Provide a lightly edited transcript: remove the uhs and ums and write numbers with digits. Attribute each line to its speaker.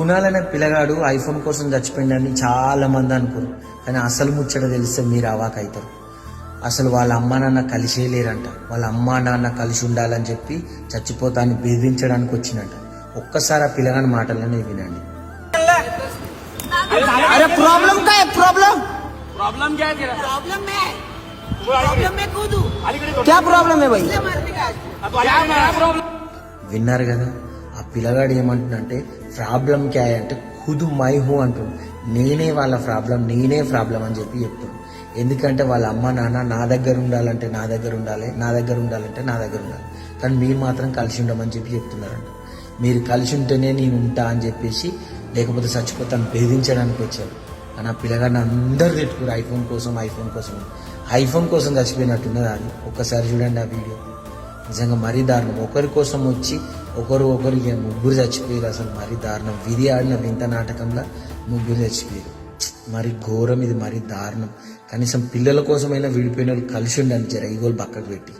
Speaker 1: కునాల్ అనే పిల్లగాడు ఐఫోన్ కోసం చచ్చిపోయిందని చాలా మంది అనుకోరు, కానీ అసలు ముచ్చట తెలిస్తే మీరు అవాక్ అవుతారు. అసలు వాళ్ళ అమ్మా నాన్న కలిసే లేరంట. వాళ్ళ అమ్మా నాన్న కలిసి ఉండాలని చెప్పి చచ్చిపోతాన్ని బెదిరించడానికి వచ్చిందంట. ఒక్కసారి ఆ పిల్లగాని మాటలనే వినండి.
Speaker 2: अरे प्रॉब्लम क्या है? प्रॉब्लम
Speaker 3: प्रॉब्लम क्या है तेरा?
Speaker 2: प्रॉब्लम में कूदू। क्या प्रॉब्लम है भाई?
Speaker 1: విన్నారు కదా, ఆ పిల్లగాడు ఏమంటుందంటే ప్రాబ్లం క్యా అంటే ఖుదు మై హూ అంటుండు. నేనే వాళ్ళ ప్రాబ్లం, నేనే ప్రాబ్లం అని చెప్పి చెప్తాడు. ఎందుకంటే వాళ్ళ అమ్మ నాన్న నా దగ్గర ఉండాలంటే నా దగ్గర ఉండాలి, నా దగ్గర ఉండాలంటే నా దగ్గర ఉండాలి, కానీ మీరు మాత్రం కలిసి ఉండమని చెప్పి చెప్తున్నారంట. మీరు కలిసి ఉంటేనే నేను ఉంటా అని చెప్పేసి, లేకపోతే చచ్చిపోతాను బెదిరించడానికి వచ్చారు. కానీ ఆ పిల్లగాడిని అందరు తిట్టుకురు ఐఫోన్ కోసం. ఐఫోన్ కోసం చచ్చిపోయినట్టున్నది. అది ఒక్కసారి చూడండి ఆ వీడియో. నిజంగా మరీ దారుణం. ఒకరి కోసం వచ్చి ఒకరికి ముగ్గురు చచ్చిపోయారు. అసలు మరీ దారుణం. విధి ఆడిన వింత నాటకంలో ముగ్గురు చచ్చిపోయారు. మరి ఘోరం ఇది, మరీ దారుణం. కనీసం పిల్లల కోసమైనా విడిపోయిన వాళ్ళు కలిసి ఉండాలి. జర ఈగోలు పక్కకు పెట్టి.